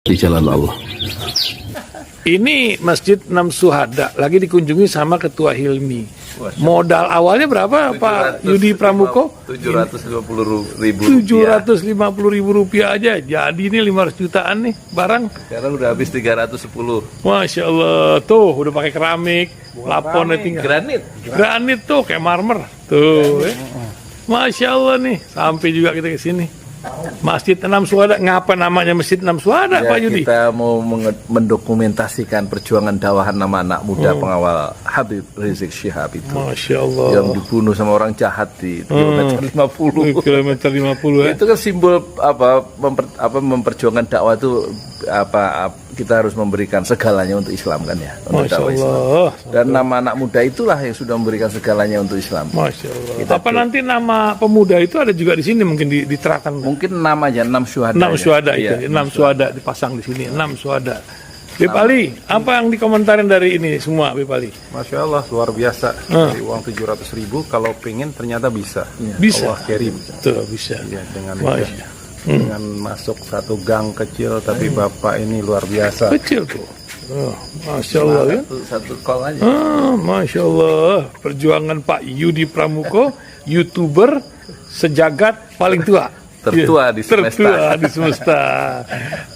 di jalan Allah. Ini Masjid Enam Syuhada lagi dikunjungi sama Ketua Hilmi. Modal awalnya berapa Pak Yudi Pramuko? 750.000 Rp750.000 aja. Jadi ini 500 jutaan nih barang. Sekarang udah habis 310. Masya Allah, tuh udah pakai keramik, laponnya tinggal. Granit tuh kayak marmer. Tuh, Masya Allah nih, sampai juga kita ke sini. Masjid Enam Syuhada, ngapa namanya Masjid Enam Syuhada, Ya, Pak Yudi? kita mau mendokumentasikan perjuangan dakwah nama anak muda pengawal Habib Rizik Syihab itu. Masya Allah. Yang dibunuh sama orang jahat di kilometer 50. Kilometer 50 ya. Itu kan simbol memperjuangkan dakwah itu kita harus memberikan segalanya untuk Islam kan ya, untuk Masya dakwah Islam. Allah. Dan nama anak muda itulah yang sudah memberikan segalanya untuk Islam. Masya Allah. Apa nanti nama pemuda itu ada juga di sini mungkin diterapkan? Mungkin namanya Enam Syuhada. Enam Syuhada itu, Iya, Enam Syuhada dipasang di sini, Enam Syuhada. Bipali, apa yang dikomentarin dari ini semua, Bipali? Masya Allah, luar biasa. Dari uang 700.000, kalau pengen ternyata bisa. Bisa. Allah kirim. Tuh, bisa. Ya, Masya. dengan masuk satu gang kecil, tapi Bapak ini luar biasa. Kecil tuh. Oh, Masya Allah ya. Satu call aja. Masya Allah. Perjuangan Pak Yudi Pramuko, YouTuber sejagat paling tua. Tertua di semesta. Tertua di semesta.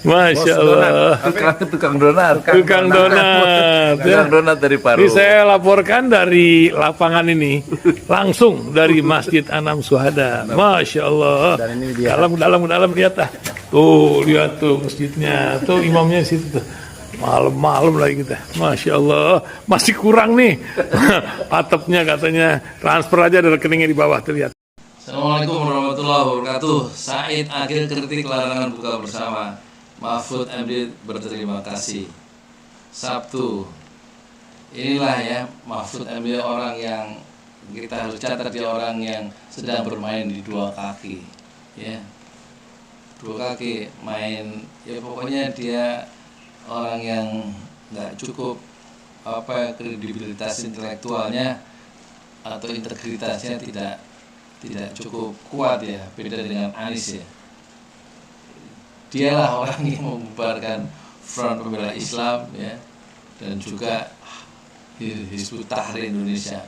Masya Allah. Tukang donat. Tukang donat. Tukang donat dari Paru. Ini saya laporkan dari lapangan ini, langsung dari Masjid Enam Syuhada. Masya Allah. Dan ini dia. Dalam lihat ah. Tuh lihat tuh masjidnya, tuh imamnya di situ tuh. Malam-malam lagi kita. Masya Allah. Masih kurang nih. Atapnya katanya transfer aja dari rekeningnya di bawah terlihat. Assalamualaikum warahmatullahi wabarakatuh. Said Akil kritik larangan buka bersama. Mahfud MD berterima kasih. Sabtu. Inilah ya Mahfud MD, orang yang kita harus catat, dia orang yang sedang bermain di dua kaki. Ya. Dua kaki main, ya pokoknya dia orang yang nggak cukup kredibilitas intelektualnya atau integritasnya tidak cukup kuat ya, beda dengan Anies ya. Dialah orang yang membubarkan Front Pembela Islam ya, dan juga Hizbut Tahrir Indonesia.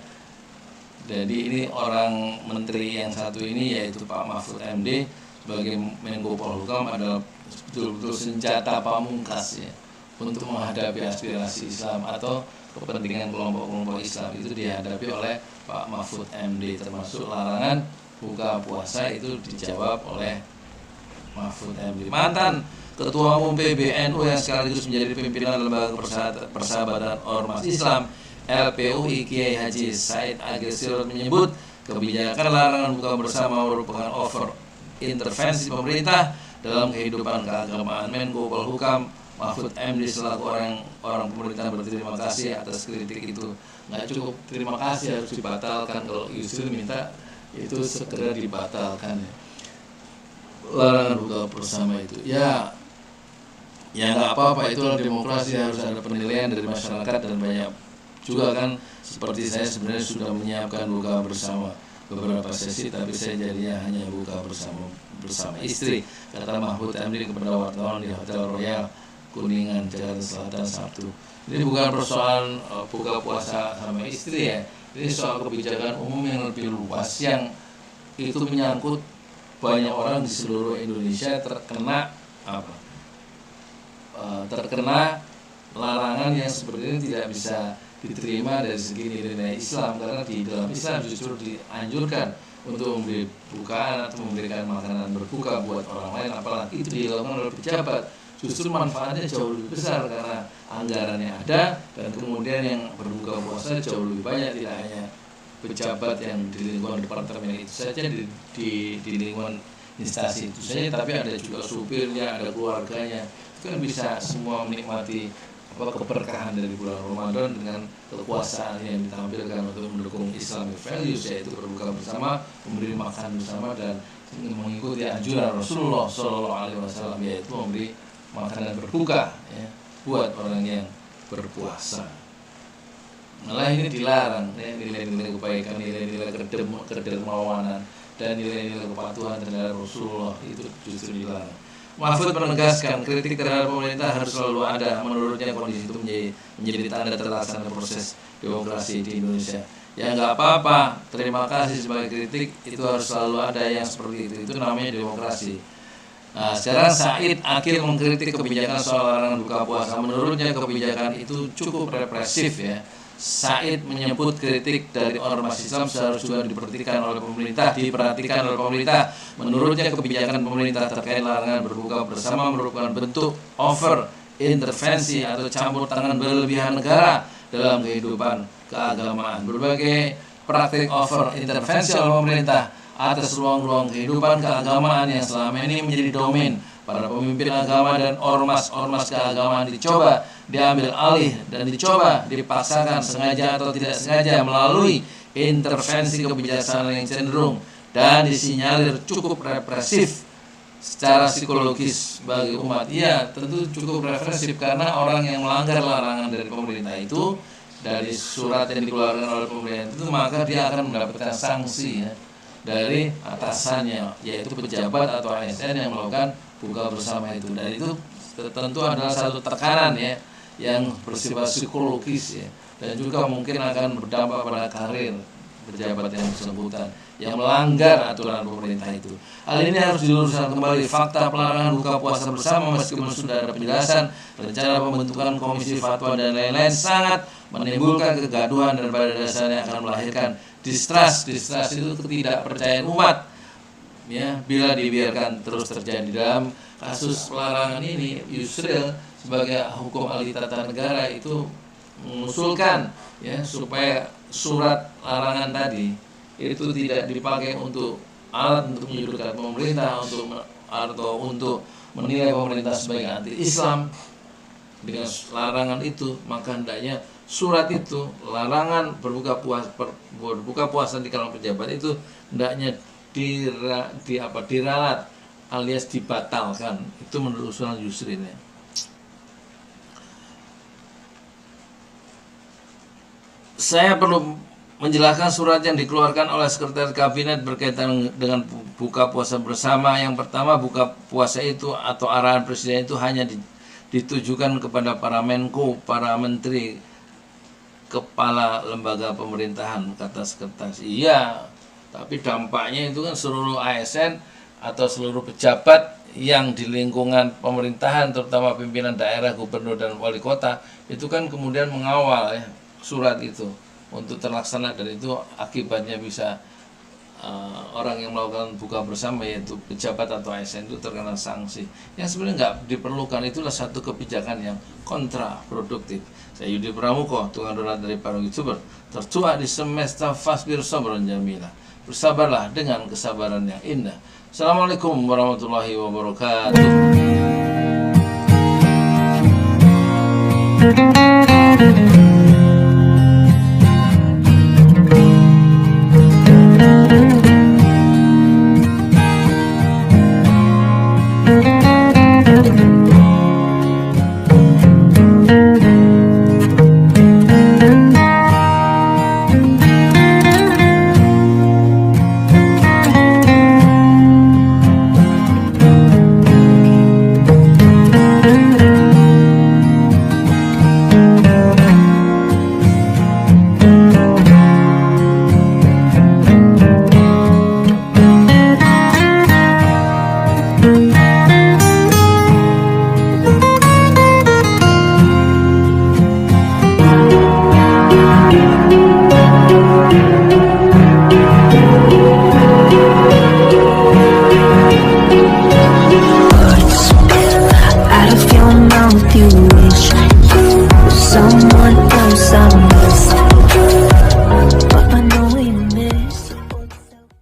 Jadi ini orang menteri yang satu ini, yaitu Pak Mahfud MD sebagai Menko Polhukam, adalah betul-betul senjata pamungkas ya untuk menghadapi aspirasi Islam atau kepentingan kelompok-kelompok Islam. Itu dihadapi oleh Pak Mahfud MD, termasuk larangan buka puasa itu dijawab oleh Mahfud MD. Mantan Ketua Umum PBNU yang sekaligus menjadi pimpinan Lembaga Persahabatan Ormas Islam LPUI Kiai Haji Said Agil Sirot menyebut kebijakan larangan buka bersama merupakan over intervensi pemerintah dalam kehidupan keagamaan. Menko Polhukam Mahfud MD selaku orang pemerintah berterima kasih atas kritik itu. Nggak cukup terima kasih, harus dibatalkan. Kalau Yusril minta itu segera dibatalkan ya. Larangan buka bersama itu ya nggak apa-apa, itu demokrasi, harus ada penilaian dari masyarakat. Dan banyak juga kan seperti saya sebenarnya sudah menyiapkan buka bersama beberapa sesi, tapi saya jadinya hanya buka bersama istri, kata Mahfud MD kepada wartawan di Hotel Royal Kuningan, Jakarta Selatan, Sabtu. Ini bukan persoalan buka puasa sama istri ya, ini soal kebijakan umum yang lebih luas yang itu menyangkut banyak orang di seluruh Indonesia terkena terkena larangan yang seperti ini tidak bisa diterima dari segi nilai Islam, karena di dalam Islam justru dianjurkan untuk memberi bukaan atau memberikan makanan berbuka buat orang lain, apalagi itu dilakukan oleh pejabat. Justru manfaatnya jauh lebih besar karena anggarannya ada, dan kemudian yang berbuka puasa jauh lebih banyak, tidak hanya pejabat yang di lingkungan departemen itu saja, di lingkungan instansi itu saja, tapi ada juga supirnya, ada keluarganya. Itu kan bisa semua menikmati keberkahan dari bulan Ramadan dengan kekuasaan yang ditampilkan untuk mendukung Islamic values, yaitu berbuka bersama, memberi makan bersama, dan mengikuti anjuran Rasulullah SAW, yaitu memberi makanan berbuka ya, buat orang yang berpuasa. Malah ini dilarang ya, nilai-nilai kebaikan, nilai-nilai kedermawanan, dan nilai-nilai kepatuhan terhadap Rasulullah itu justru dilarang. Mahfud menegaskan kritik terhadap pemerintah harus selalu ada. Menurutnya kondisi itu menjadi tanda terlaksana proses demokrasi di Indonesia. Ya nggak apa-apa, terima kasih sebagai kritik, itu harus selalu ada yang seperti itu namanya demokrasi. Nah, sekarang Said Akil mengkritik kebijakan soal larangan buka puasa. Menurutnya kebijakan itu cukup represif ya. Said menyebut kritik dari ormas Islam seharusnya diperhatikan oleh pemerintah. Menurutnya kebijakan pemerintah terkait larangan berbuka bersama merupakan bentuk over intervensi atau campur tangan berlebihan negara dalam kehidupan keagamaan. Berbagai praktik over intervensi oleh pemerintah atas ruang-ruang kehidupan keagamaan yang selama ini menjadi domain para pemimpin agama dan ormas-ormas keagamaan dicoba diambil alih dan dicoba dipaksakan sengaja atau tidak sengaja melalui intervensi kebijaksanaan yang cenderung dan disinyalir cukup represif secara psikologis bagi umat. Ya, tentu cukup represif karena orang yang melanggar larangan dari pemerintah itu, dari surat yang dikeluarkan oleh pemerintah itu, maka dia akan mendapatkan sanksi ya, dari atasannya, yaitu pejabat atau ASN yang melakukan buka bersama itu. Dan itu tentu adalah satu tekanan ya, yang bersifat psikologis ya, dan juga mungkin akan berdampak pada karir pejabat yang bersangkutan yang melanggar aturan pemerintah itu. Hal ini harus diluruskan kembali. Fakta pelarangan buka puasa bersama meskipun sudah ada penjelasan, rencana pembentukan komisi fatwa dan lain-lain sangat menimbulkan kegaduhan dan pada dasarnya akan melahirkan distrust itu ketidakpercayaan umat ya, bila dibiarkan terus terjadi. Dalam kasus pelarangan ini, Yusril sebagai hukum ahli tata negara itu mengusulkan ya supaya surat larangan tadi itu tidak dipakai untuk alat untuk menyudutkan pemerintah atau untuk menilai pemerintah sebagai anti-Islam. Dengan larangan itu, maka hendaknya surat itu, larangan berbuka puasa di kalangan pejabat itu hendaknya diralat alias dibatalkan. Itu menurut usulan Yusril ya. Saya perlu menjelaskan surat yang dikeluarkan oleh Sekretariat Kabinet berkaitan dengan buka puasa bersama. Yang pertama, buka puasa itu atau arahan Presiden itu hanya ditujukan kepada para Menko, para Menteri, kepala lembaga pemerintahan, kata Sekretaris. Iya, tapi dampaknya itu kan seluruh ASN atau seluruh pejabat yang di lingkungan pemerintahan, terutama pimpinan daerah, gubernur dan wali kota, itu kan kemudian mengawal ya surat itu untuk terlaksana, dan itu akibatnya bisa orang yang melakukan buka bersama yaitu pejabat atau ASN itu terkena sanksi yang sebenarnya nggak diperlukan. Itulah satu kebijakan yang kontraproduktif. Saya Yudi Pramuko, tukang donat dari para YouTuber, tertua di semesta Fasbir Sabran Jamilah. Bersabarlah dengan kesabaran yang indah. Assalamualaikum warahmatullahi wabarakatuh.